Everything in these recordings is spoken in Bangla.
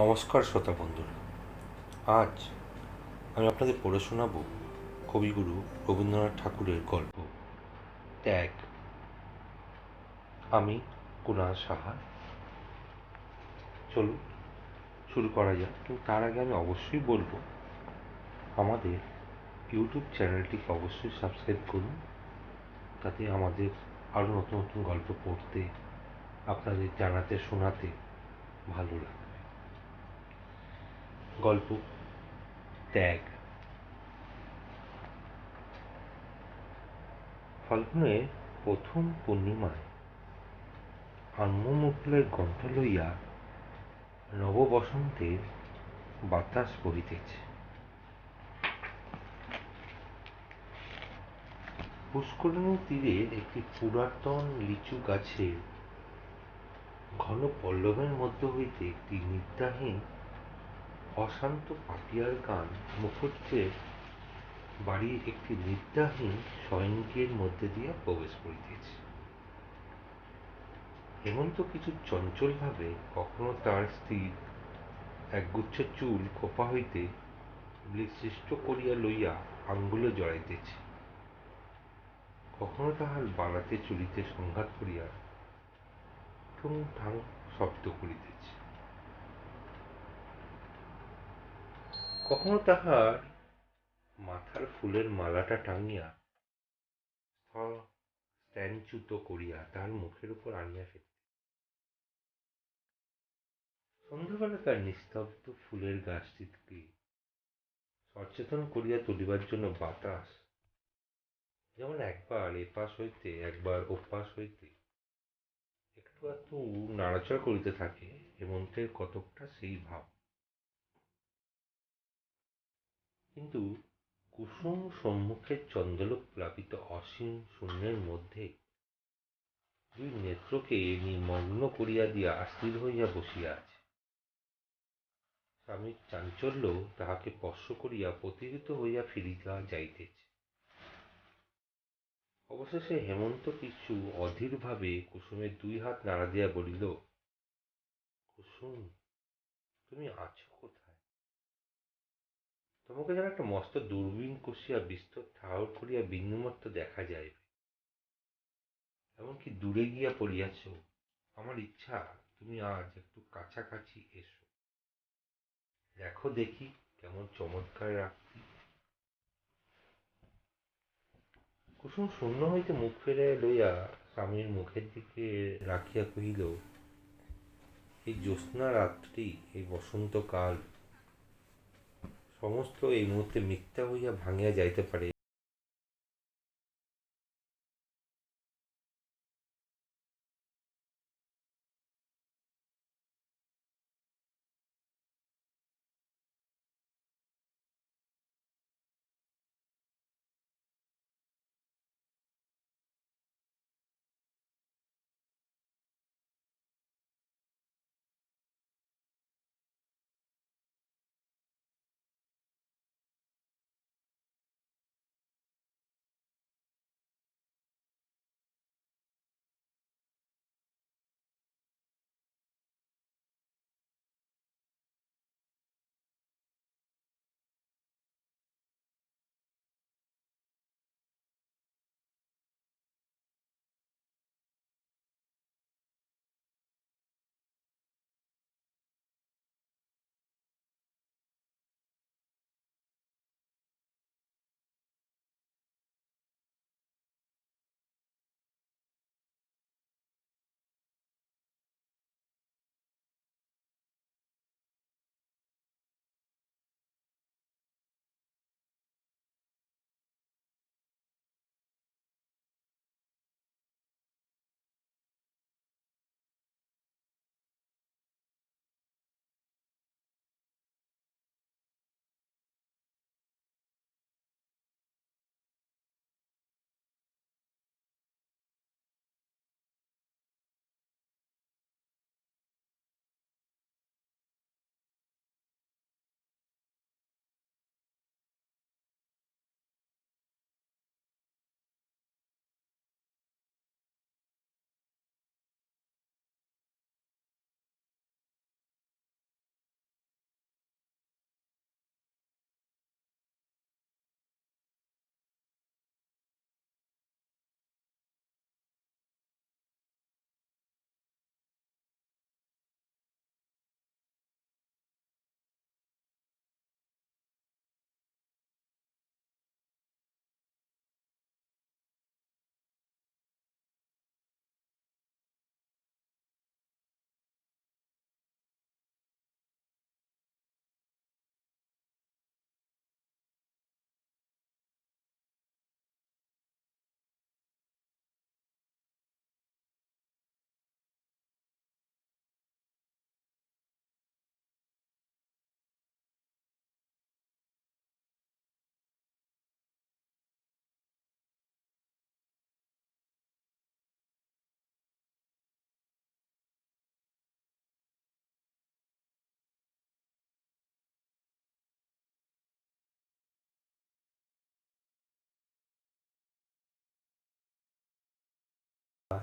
নমস্কার শ্রোতা বন্ধুরা। আজ আমি আপনাদের পড়ে শোনাব কবিগুরু রবীন্দ্রনাথ ঠাকুরের গল্প ত্যাগ। আমি কুণাল সাহা। চলুন শুরু করা যাক, কিন্তু তার আগে আমি অবশ্যই বলবো আমাদের ইউটিউব চ্যানেলটিকে অবশ্যই সাবস্ক্রাইব করুন, তাতে আমাদের আরও নতুন নতুন গল্প পড়তে, আপনাদের জানাতে শোনাতে ভালো লাগবে। গল্প ত্যাগ। ফাল্গুনের প্রথম পূর্ণিমায় আম্রমুকুলের গন্ধ লইয়া নববসন্তের বাতাস বহিতেছে। পুষ্করিণীর তীরে একটি পুরাতন লিচু গাছের ঘন পল্লবের মধ্য হইতে একটি নিদ্রাহীন অশান্ত পাপিয়ার গান মুখুজ্জের বাড়ির একটি নিদ্রাহীন শয়নগৃহের মধ্যে দিয়া প্রবেশ করিতেছে। হেমন্ত কিছু চঞ্চলভাবে কখনো তার স্ত্রীর একগুচ্ছ চুল খোপা হইতে বিশিষ্ট করিয়া লইয়া আঙ্গুলে জড়াইতেছে, কখনো তাহার বালাতে চুলিতে সংঘাত করিয়া ঠুং ঠাং শব্দ করিতেছে, কখনো তাহার মাথার ফুলের মালাটা টাঙিয়া স্থানচ্যুত করিয়া তাহার মুখের উপর আনিয়া ফেলিতেছে। সন্ধ্যাবেলাকার নিস্তব্ধ ফুলের গাছটিকে সচেতন করিয়া তুলিবার জন্য বাতাস যেমন একবার এপাশ হইতে একবার ওপাশ হইতে একটু একটু নাড়াচাড়া করিতে থাকে, হেমন্তের কতকটা সেই ভাব। কিন্তু কুসুম সম্মুখের চন্দ্রলোক প্লাবিত অসীম শূন্যের মধ্যে দুই নেত্রকে নিমগ্ন করিয়া দিয়া স্থির হইয়া বসিয়া আছে। স্বামীর চাঞ্চল্য তাহাকে স্পর্শ করিয়া প্রতিহত হইয়া ফিরিয়া যাইতেছে। অবশেষে হেমন্ত কিছু অধীর ভাবে কুসুমের দুই হাত নাড়া দিয়া বলিল, কুসুম, তুমি আছো কোথায়? তোমাকে যেন একটা মস্ত দূরবীন কষিয়া বিস্তর ঠাহর করিয়া বিন্দুমাত্র দেখা যাইবে, এমনকি দূরে গিয়া পড়িয়াছ। আমার ইচ্ছা তুমি আজ একটু কাছাকাছি এসো, দেখো দেখি কেমন চমৎকার রাত্রি। কুসুম শূন্য হইতে মুখ ফিরাইয়া লইয়া স্বামীর মুখের দিকে রাখিয়া কহিল, এই জ্যোৎস্না রাত্রি, এই বসন্তকাল সমস্ত এই মুহূর্তে মিথ্যা হইয়া ভাঙিয়া যাইতে পারে।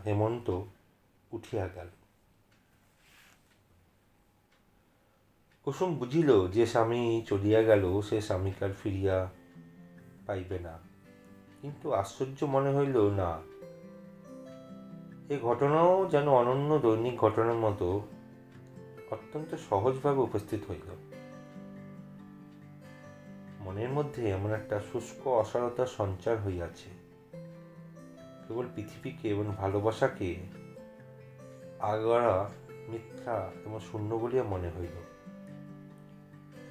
হেমন্ত উঠিয়া গেল। কুসুম বুঝিল যে স্বামী চলিয়া গেল সে স্বামীকে আর ফিরিয়া পাইবে না, কিন্তু আশ্চর্য মনে হইল না, এ ঘটনাও যেন অনন্য দৈনিক ঘটনার মতো অত্যন্ত সহজভাবে উপস্থিত হইল। মনের মধ্যে এমন একটা শুষ্ক অসারতার সঞ্চার হইয়াছে, কেবল পৃথিবীকে এবং ভালোবাসাকে আগাড়া মিথ্যা এবং শূন্য বলিয়া মনে হইল।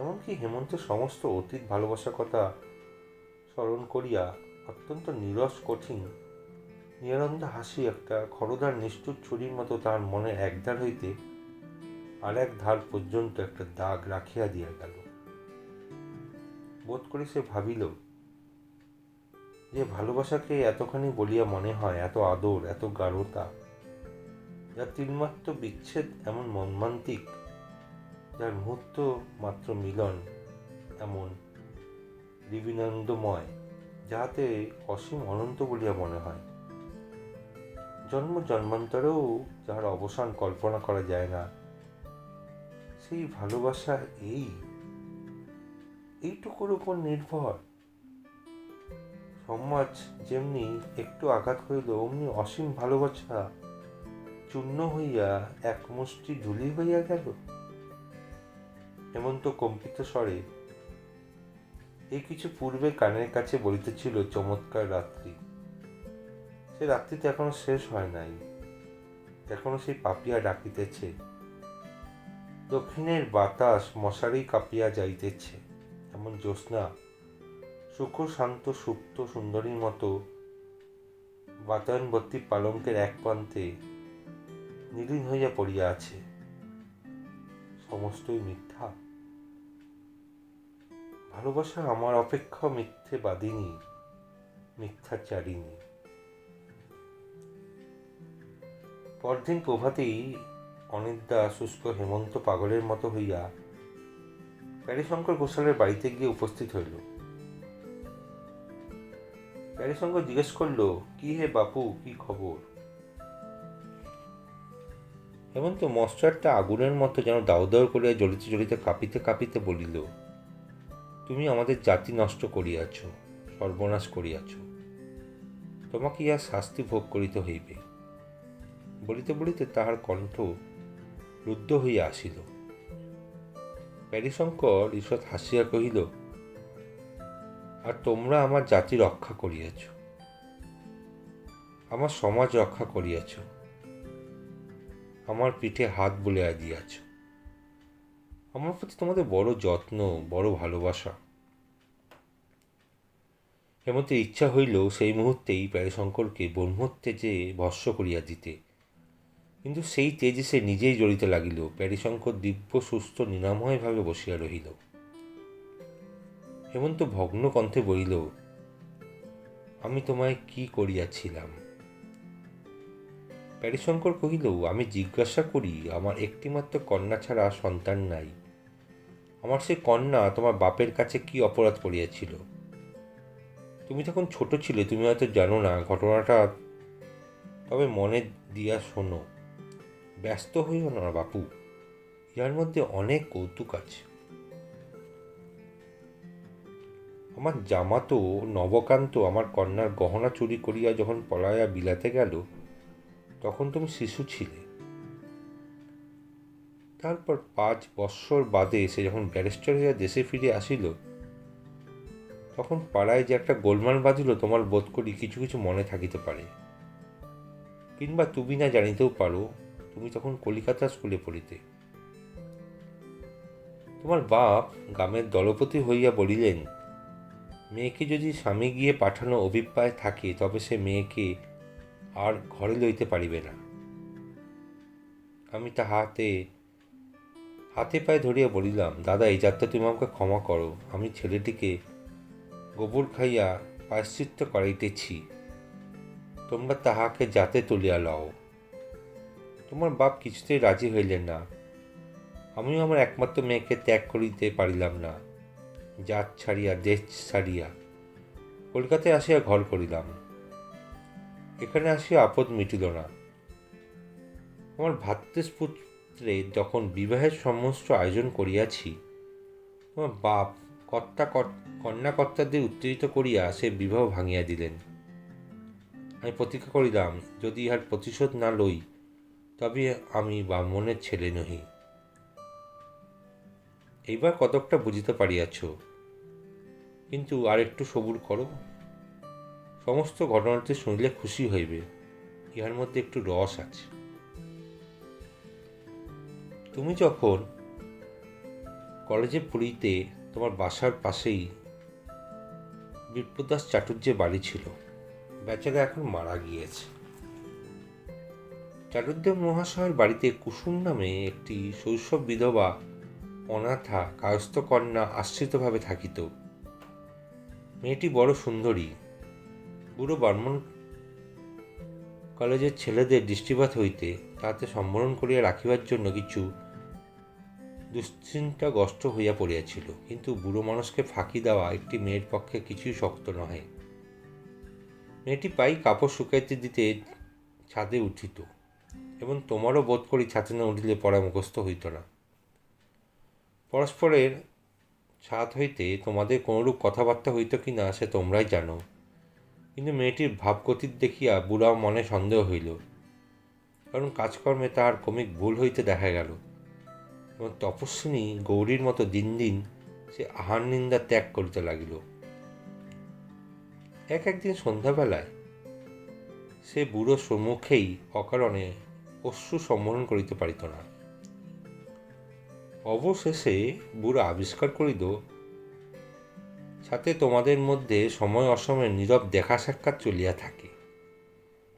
এমনকি হেমন্তের সমস্ত অতীত ভালোবাসার কথা স্মরণ করিয়া অত্যন্ত নীরস কঠিন নিরানন্দ হাসি একটা খরদার নিষ্ঠুর ছুরির মতো তাহার মনের একধার হইতে আর এক ধার পর্যন্ত একটা দাগ রাখিয়া দিয়া গেল। বোধ করে সে ভাবিল যে ভালোবাসাকে এতখানি বলিয়া মনে হয়, এত আদর, এত গাঢ়তা, যার তিলমাত্র বিচ্ছেদ এমন মর্মান্তিক, যার মুহূর্ত মাত্র মিলন এমন দিবিনন্দময়, যাহাতে অসীম অনন্ত বলিয়া মনে হয়। জন্ম জন্মান্তরেও যাহার অবসান কল্পনা করা যায় না, সেই ভালোবাসা এইটুকুর উপর নির্ভর। সমাজ যেমনি একটু আঘাত হইল অমনি অসীম ভালোবাসা চূর্ণ হইয়া এক মুষ্টি ধুলি হইয়া গেল। হেমন্ত কম্পিত স্বরে এই কিছু পূর্বে কানের কাছে বলিতেছিল চমৎকার রাত্রি। সে রাত্রিতে এখনো শেষ হয় নাই, এখনো সেই পাপিয়া ডাকিতেছে। দক্ষিণের বাতাস মশারি কাঁপিয়া যাইতেছে, এমন জ্যোৎস্না সুখ শান্ত সুপ্ত সুন্দরীর মতো বাতায়নবর্তী পালঙ্কের এক প্রান্তে নীলীন হইয়া পড়িয়া আছে। সমস্তই মিথ্যা। ভালোবাসা আমার অপেক্ষা মিথ্যেবাদিনী, মিথ্যাচারিণী। পরদিন প্রভাতেই অনিদ্রা শুষ্ক হেমন্ত পাগলের মতো হইয়া প্যারীশঙ্কর ঘোষালের বাড়িতে গিয়ে উপস্থিত হইল। প্যারীশঙ্কর জিজ্ঞেস করল, কি হে বাপু, কি খবর? হেমন্ত মস্টারটা আগুনের মতো যেন দাউ দাউ করিয়া জ্বলিতে জ্বলিতে কাঁপিতে কাঁপিতে বলিল, তুমি আমাদের জাতি নষ্ট করিয়াছ, সর্বনাশ করিয়াছ, তোমাকে ইহা শাস্তি ভোগ করিতে হইবে। বলিতে বলিতে তাহার কণ্ঠ রুদ্ধ হইয়া আসিল। প্যারীশঙ্কর ঈষৎ হাসিয়া কহিল, আর তোমরা আমার জাতি রক্ষা করিয়াছ, আমার সমাজ রক্ষা করিয়াছ, আমার পিঠে হাত বুলাইয়া দিয়াছ। আমার প্রতি তোমাদের বড় যত্ন, বড় ভালোবাসা। হেমন্তের ইচ্ছা হইল সেই মুহূর্তেই প্যারীশঙ্করকে ব্রহ্মোত্তেজে ভস্ম করিয়া দিতে, কিন্তু সেই তেজে সে নিজেই জ্বলিতে লাগিল। প্যারীশঙ্কর দিব্য সুস্থ নিরাময়ভাবে বসিয়া রহিল। হেমন্ত ভগ্ন কণ্ঠে বলিল, আমি তোমায় কি করিয়াছিলাম? প্যারীশঙ্কর কহিল, আমি জিজ্ঞাসা করি, আমার একটিমাত্র কন্যা ছাড়া সন্তান নাই। আমার সে কন্যা তোমার বাপের কাছে কি অপরাধ করিয়াছিল? তুমি তখন ছোট ছিলে, তুমি হয়তো জানো না ঘটনাটা, তবে মনে দিয়া শোনো। ব্যস্ত হইও না বাপু, ইহার মধ্যে অনেক কৌতুক আছে। আমার জামাতো নবকান্ত আমার কন্যার গহনা চুরি করিয়া যখন পলাইয়া বিলাতে গেল, তখন তুমি শিশু ছিলে। তারপর 5 বৎসর বাদে সে যখন ব্যারিস্টার হইয়া দেশে ফিরে আসিল, তখন পাড়ায় যে একটা গোলমাল বাজিল তোমার বোধ করি কিছু কিছু মনে থাকিতে পারে, কিংবা তুমি না জানিতেও পারো। তুমি তখন কলিকাতা স্কুলে পড়িতে। তোমার বাপ গ্রামের দলপতি হইয়া বলিলেন, মেয়েকে যদি স্বামী গিয়ে পাঠানো অভিপ্রায় থাকে তবে সে মেয়েকে আর ঘরে লইতে পারিবে না। আমি তা হাতে পায়ে ধরিয়া বলিলাম, দাদা, এই যাত্রা তুমি আমাকে ক্ষমা করো, আমি ছেলেটিকে গোবর খাইয়া প্রায়শ্চিত্ত করাইতেছি, তোমরা তাহাকে জাতে তুলিয়া লও। তোমার বাপ কিছুতেই রাজি হইলেন না। আমিও আমার একমাত্র মেয়েকে ত্যাগ করিতে পারিলাম না। জাত ছাড়িয়া দেশ ছাড়িয়া কলকাতায় আসিয়া ঘর করিলাম। এখানে আসিয়া আপদ মিটিল না। আমার ভ্রাতৃপুত্রে যখন বিবাহের সমস্ত আয়োজন করিয়াছি, তোমার বাপ কন্যাকর্তাদের উত্তেজিত করিয়া সে বিবাহ ভাঙিয়া দিলেন। আমি প্রতিজ্ঞা করিলাম, যদি ইহার প্রতিশোধ না লই তবে আমি ব্রাহ্মণের ছেলে নহি। এইবার কতকটা বুঝিতে পারিয়াছ, কিন্তু আর একটু সবুর করো। সমস্ত ঘটনাটি শুনিলে খুশি হইবে, ইহার মধ্যে একটু রস আছে। তুমি যখন কলেজে পড়িতে তোমার বাসার পাশেই বিপ্রদাস চাটুর্যের বাড়ি ছিল। বেচারা এখন মারা গিয়েছে। চাটুর্য মহাশয়ের বাড়িতে কুসুম নামে একটি শৈশব বিধবা অনাথা কায়স্থ কন্যা আশ্রিতভাবে থাকিত। মেয়েটি বড় সুন্দরী। বুড়ো ব্রাহ্মণ কলেজের ছেলেদের দৃষ্টিপাত হইতে তাহাতে সম্বরণ করিয়া রাখিবার জন্য কিছু দুশ্চিন্তাগ্রস্ত হইয়া পড়িয়াছিল, কিন্তু বুড়ো মানুষকে ফাঁকি দেওয়া একটি মেয়ের পক্ষে কিছুই শক্ত নহে। মেয়েটি প্রায় কাপড় শুকাইতে দিতে ছাদে উঠিত, এবং তোমারও বোধ করি ছাদে না উঠিলে পড়া মুখস্থ হইত না। পরস্পরের ছাদ হইতে তোমাদের কোনরূপ কথাবার্তা হইত কি না সে তোমরাই জানো, কিন্তু মেয়েটির ভাবগতির দেখিয়া বুড়া মনে সন্দেহ হইল, কারণ কাজকর্মে তাহার ক্রমিক ভুল হইতে দেখা গেল, এবং তপস্বিনী গৌরীর মতো দিন দিন সে আহার নিন্দা ত্যাগ করিতে লাগিল। একদিন সন্ধ্যাবেলায় সে বুড়ো সম্মুখেই অকারণে অশ্রু সম্বরণ করিতে পারিত না। অবশেষে বুড়ো আবিষ্কার করিল, সাথে তোমাদের মধ্যে সময় অসময়ে নীরব দেখা সাক্ষাৎ চলিয়া থাকে।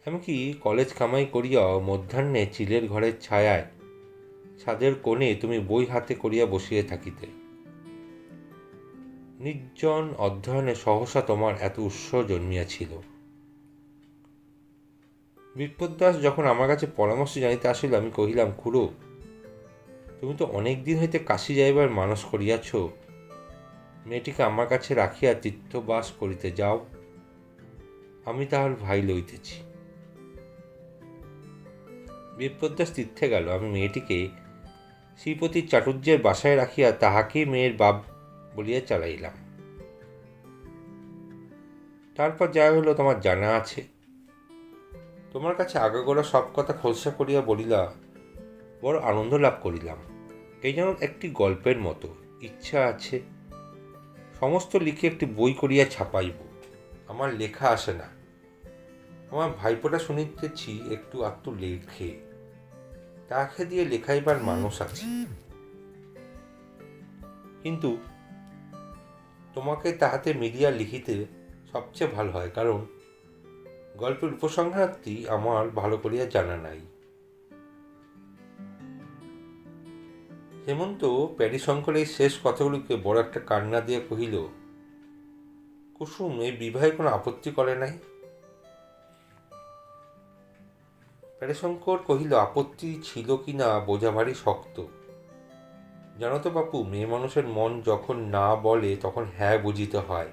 এমনকি কলেজ কামাই করিয়াও মধ্যাহ্নে চিলের ঘরের ছায়ায় ছাদের কোণে তুমি বই হাতে করিয়া বসিয়া থাকিতে। নির্জন অধ্যয়নে সহসা তোমার এত উৎসাহ জন্মিয়াছিল। বিপ্রদাস যখন আমার কাছে পরামর্শ জানিতে আসিল, আমি কহিলাম, খুড়ো, তুমি তো অনেক দিন হইতে কাশী যাইবার মানস করিয়াছ, মেয়েটিকে আমার কাছে রাখিয়া তীর্থবাস করিতে যাও, আমি তাহার ভাই লইতেছি। বিপ্রদাস তীর্থে গেল। আমি মেয়েটিকে শ্রীপতি চাটুর্যের বাসায় রাখিয়া তাহাকেই মেয়ের বাপ বলিয়া চালাইলাম। তারপর যা হইল তোমার জানা আছে। তোমার কাছে আগাগোড়া সব কথা খোলসা করিয়া বলিলা, বড় আনন্দ লাভ করিলাম। এই যেন একটি গল্পের মতো। ইচ্ছা আছে সমস্ত লিখে একটি বই করিয়া ছাপাইব। আমার লেখা আসে না। আমার ভাইপোটা শুনিতেছি একটু আধটু লেখে, তাকে দিয়ে লেখাইবার মানুষ আছে, কিন্তু তোমাকে তাহাতে মিলিয়া লিখিতে সবচেয়ে ভালো হয়, কারণ গল্পের উপসংহারটি আমার ভালো করিয়া জানা নাই। হেমন্ত প্যারীশঙ্কর এই শেষ কথাগুলিকে বড় একটা কান্না দিয়ে কহিল, কুসুম এই বিবাহে কোনো আপত্তি করে নাই? প্যারীশঙ্কর কহিল, আপত্তি ছিল কি না বোঝা ভারী শক্ত। জানো তো বাপু, মেয়ে মানুষের মন যখন না বলে তখন হ্যাঁ বুঝিতে হয়।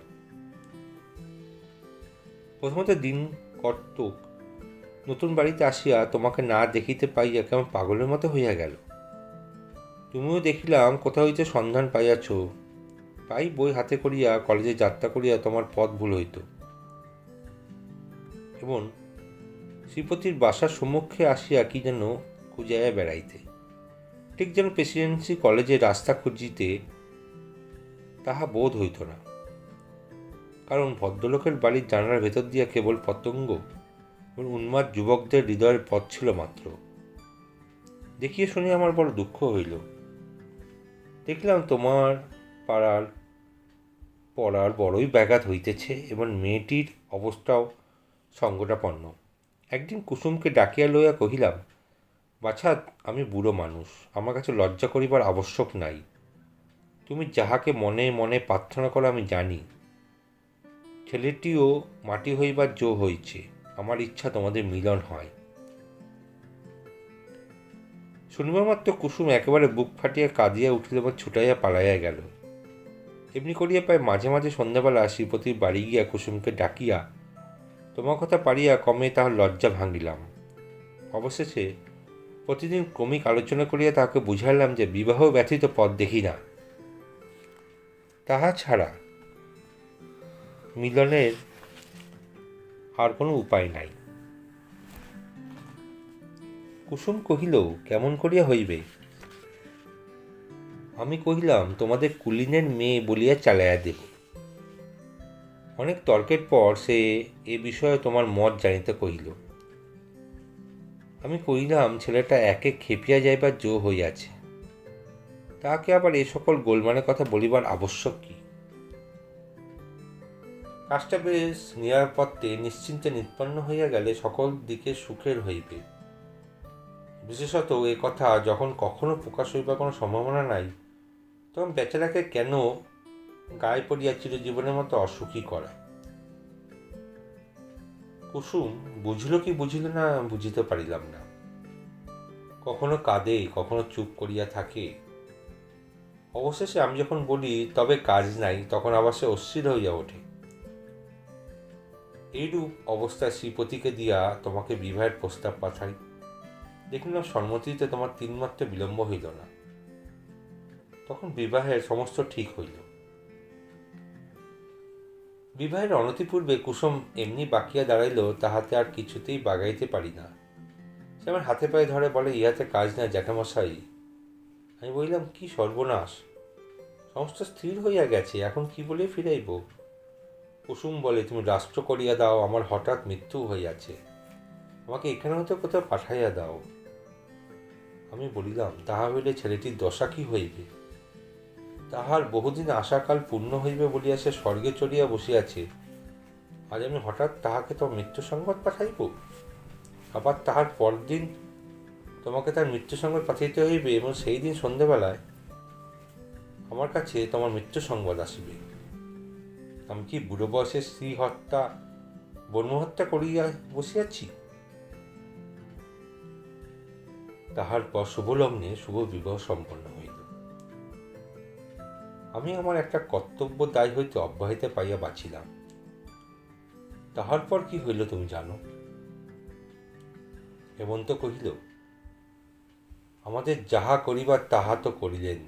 প্রথমত দিন কর্তক নতুন বাড়িতে আসিয়া তোমাকে না দেখিতে পাইয়া কেমন পাগলের মতো হইয়া গেল। তুমিও দেখিলাম কোথা হইতে সন্ধান পাইয়াছ। তাই বই হাতে করিয়া কলেজে যাত্রা করিয়া তোমার পথ ভুল হইত, এবং শ্রীপতির বাসার সম্মুখে আসিয়া কি যেন খুঁজাইয়া বেড়াইতে, ঠিক যেন প্রেসিডেন্সি কলেজের রাস্তা খুঁজিতে তাহা বোধ হইত না, কারণ ভদ্রলোকের বাড়ির জানালার ভেতর দিয়া কেবল পতঙ্গ এবং উন্মাদ যুবকদের হৃদয়ের পথ ছিল মাত্র। দেখিয়ে শুনে আমার বড় দুঃখ হইল। দেখলাম তোমার পড়ার বড়ই ব্যাঘাত হইতেছে, এবং মেয়েটির অবস্থাও সংকটাপন্ন। একদিন কুসুমকে ডাকিয়া লইয়া কহিলাম, বাছা, আমি বুড়ো মানুষ, আমার কাছে লজ্জা করিবার আবশ্যক নাই। তুমি যাহাকে মনে মনে প্রার্থনা করো আমি জানি। ছেলেটিও মাটি হইবার জো হইছে। আমার ইচ্ছা তোমাদের মিলন হয়। শুনিবা মাত্র কুসুম একেবারে বুক ফাটিয়া কাঁদিয়া উঠিল এবং ছুটাইয়া পালাইয়া গেল। এমনি করিয়া প্রায় মাঝে মাঝে সন্ধ্যাবেলা শ্রীপতির বাড়ি গিয়া কুসুমকে ডাকিয়া তোমার কথা পারিয়া কমে তাহার লজ্জা ভাঙিলাম। অবশেষে প্রতিদিন ক্রমিক আলোচনা করিয়া তাহাকে বুঝাইলাম যে বিবাহ ব্যতীত পথ দেখি না, তাহা ছাড়া মিলনের আর কোনো উপায় নাই। কুসুম কহিল, কেমন করিয়া হইবে? আমি কহিলাম, তোমাদের কুলীনের মেয়ে বলিয়া চালাইয়া দেব। অনেক তর্কের পর সে এ বিষয়ে তোমার মত জানিতে কহিল। আমি কহিলাম, ছেলেটা একে খেপিয়া যাইবার জো হইয়াছে, তাহাকে আবার এ সকল গোলমালের কথা বলিবার আবশ্যক কি? কাজটা বেশ নিরাপত্তে নিশ্চিন্তে নিষ্পন্ন হইয়া গেলে সকল দিকে সুখের হইবে। বিশেষত এ কথা যখন কখনো প্রকাশ হইবার কোনো সম্ভাবনা নাই, তখন বেচারাকে কেন গায়ে পড়িয়া চিরজীবনের মতো অসুখী করা? কুসুম বুঝিল কি বুঝিল না বুঝিতে পারিলাম না। কখনো কাঁদে, কখনো চুপ করিয়া থাকে। অবশেষে আমি যখন বলি তবে কাজ নাই, তখন আবার সে অস্থির হইয়া ওঠে। এইরূপ অবস্থায় শ্রীপতিকে দিয়া তোমাকে বিবাহের প্রস্তাব পাঠাই। দেখলাম সম্মতিতে তোমার তিনমাত্র বিলম্ব হইল না। তখন বিবাহের সমস্ত ঠিক হইল। বিবাহের অনতিপূর্বে কুসুম এমনি বাকিয়া দাঁড়াইল, তাহাতে আর কিছুতেই বাগাইতে পারি না। সে আমার হাতে পায়ে ধরে বলে, ইহাতে কাজ না জ্যাঠামশাই। আমি বললাম, কি সর্বনাশ! সমস্ত স্থির হইয়া গেছে, এখন কি বলে ফিরাইব? কুসুম বলে, তুমি রাষ্ট্র করিয়া দাও, আমার হঠাৎ মৃত্যু হইয়াছে, আমাকে এখানে হতে কোথাও পাঠাইয়া দাও। আমি বলিলাম, তাহা হইলে ছেলেটির দশা কি হইবে? তাহার বহুদিন আশাকাল পূর্ণ হইবে বলিয়া সে স্বর্গে চড়িয়া বসিয়াছে, আজ আমি হঠাৎ তাহাকে তো মৃত্যু সংবাদ পাঠাইব? আবার তাহার পরদিন তোমাকে তার মৃত্যু সংবাদ পাঠাইতে হইবে, এবং সেই দিন সন্ধ্যাবেলায় আমার কাছে তোমার মৃত্যু সংবাদ আসিবে। আমি কি বুড়ো বয়সে স্ত্রী হত্যা, ব্রহ্মহত্যা করিয়া বসিয়াছি? তাহার পর শুভলগ্নে শুভ বিবাহ সম্পন্ন হইল। আমি আমার একটা কর্তব্য দায় হইতে অব্যাহতি পাইয়া বাঁচিলাম। তাহার পর কি হইল তুমি জানো? হেমন্ত কহিল, আমাদের যাহা করিবার তাহা তো করিলেন,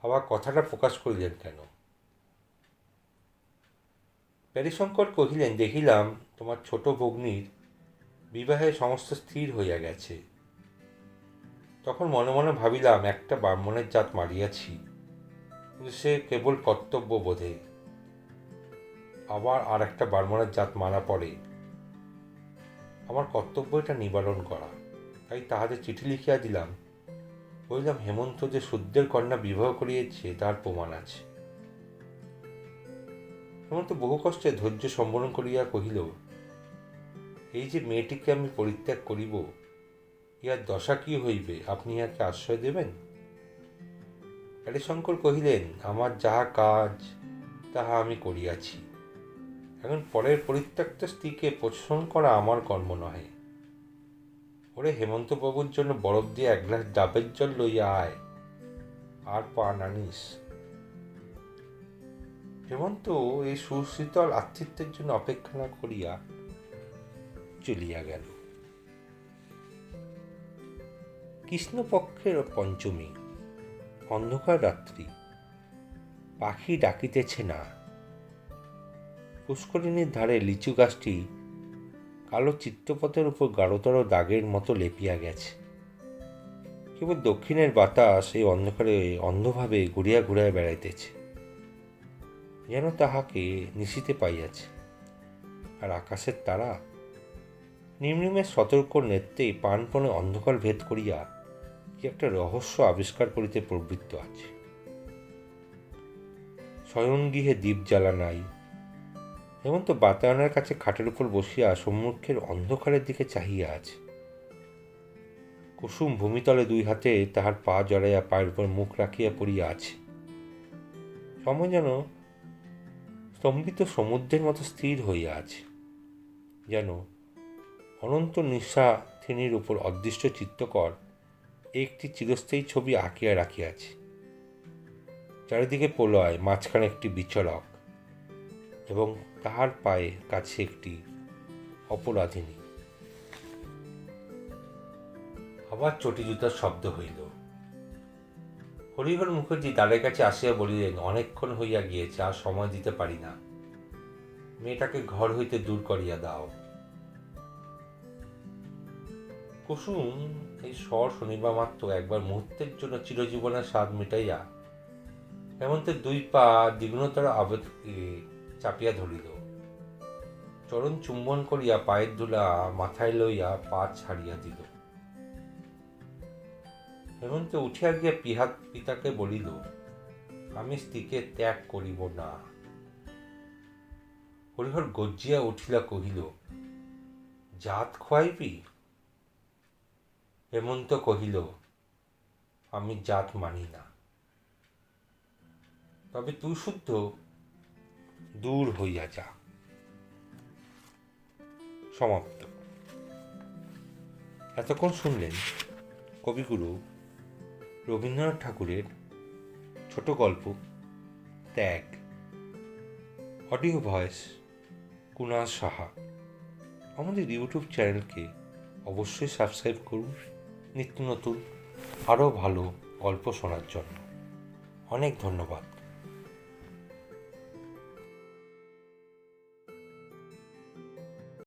আবার কথাটা প্রকাশ করিলেন কেন? প্যারীশঙ্কর কহিলেন, দেখিলাম তোমার ছোট ভগ্নীর বিবাহে সমস্ত স্থির হইয়া গেছে। তখন মনে মনে ভাবিলাম, একটা ব্রাহ্মণের জাত মারিয়াছি, কিন্তু সে কেবল কর্তব্য বোধে। আবার আর একটা ব্রাহ্মণের জাত মারা পড়ে, আমার কর্তব্য এটা নিবারণ করা। তাই তাহাদের চিঠি লিখিয়া দিলাম, বললাম, হেমন্ত যে শুদ্ধের কন্যা বিবাহ করিয়েছে তার প্রমাণ আছে। হেমন্ত বহু কষ্টে ধৈর্য সম্বরণ করিয়া কহিল, এই যে মেয়েটিকে আমি পরিত্যাগ করিব, ইহার দশা কি হইবে, আপনি ইহাকে আশ্রয় দেবেন? প্যারীশঙ্কর কহিলেন, আমার যাহা কাজ তাহা আমি করিয়াছি, এখন পরের পরিত্যক্ত স্ত্রীকে পোষণ করা আমার কর্ম নহে। ওরে হেমন্তবাবুর জন্য বরফ দিয়ে এক গ্লাস ডাবের জল লইয়া আয়, আর পান আনিস। হেমন্ত এই সুশীতল আতিথ্যের জন্য অপেক্ষা না করিয়া চলিয়া গেল। কৃষ্ণপক্ষের পঞ্চমী, অন্ধকার রাত্রি, পাখি ডাকিতেছে না। পুষ্করিণীর ধারে লিচু গাছটি কালো চিত্রপথের উপর গাঢ়তর দাগের মতো লেপিয়া গেছে। কেবল দক্ষিণের বাতাস এই অন্ধকারে অন্ধভাবে ঘুরিয়া ঘুরিয়া বেড়াইতেছে, যেন তাহাকে নিশিতে পাইয়াছে। আর আকাশের তারা নিম্নিমের সতর্ক নেত্রে প্রাণপণে অন্ধকার ভেদ করিয়া কি একটা রহস্য আবিষ্কার করিতে প্রবৃত্ত আছে। শয়নগৃহে দীপ জ্বালা নাই। হেমন্ত বাতায়নের কাছে খাটের উপর বসিয়া সম্মুখের অন্ধকারের দিকে চাহিয়া আছে। কুসুম ভূমিতলে দুই হাতে তাহার পা জড়াইয়া পায়ের উপর মুখ রাখিয়া পড়িয়া আছে। সময় যেন স্তম্ভিত সমুদ্রের মতো স্থির হইয়া আছে, যেন অনন্ত নিঃশ্বাসিনীর উপর অদৃষ্ট চিত্তকর একটি চিরস্থায়ী ছবি আঁকিয়া রাখিয়াছে। চারিদিকে প্রলয়, মাঝখানে একটি বিচরক, এবং তাহার পায়ে কাছে একটি অপরাধিনী। আবার চটি জুতার শব্দ হইল। হরিহর মুখার্জি দ্বারের কাছে আসিয়া বলিলেন, অনেকক্ষণ হইয়া গিয়েছে, আর সময় দিতে পারি না। মেয়েটাকে ঘর হইতে দূর করিয়া দাও। কুসুম এই স্বর শুনিবা মাত্র একবার মুহূর্তের জন্য চিরজীবনের স্বাদ মিটাইয়া হেমন্তের দুই পা দ্বিগুণতর আবেগকে চাপিয়া ধরিল। চরণ চুম্বন করিয়া পায়ের ধুলা মাথায় লইয়া পা ছাড়িয়া দিল। হেমন্ত উঠিয়া গিয়া পিতাকে বলিল, আমি স্ত্রীকে ত্যাগ করিব না। হরিহর গর্জিয়া উঠিলা, কহিল, জাত খোয়াইবি? হেমন্ত কহিল, আমি জাত মানি না, তবে তুই শুদ্ধ দূর হইয়া যা। সমাপ্ত। এতক্ষণ শুনলেন কবিগুরু রবীন্দ্রনাথ ঠাকুরের ছোট গল্প ত্যাগ। Audio voice Kunal Saha. আমাদের ইউটিউব চ্যানেলকে অবশ্যই সাবস্ক্রাইব করুন নিত্য নতুন আরও ভালো গল্প শোনার জন্য। অনেক ধন্যবাদ।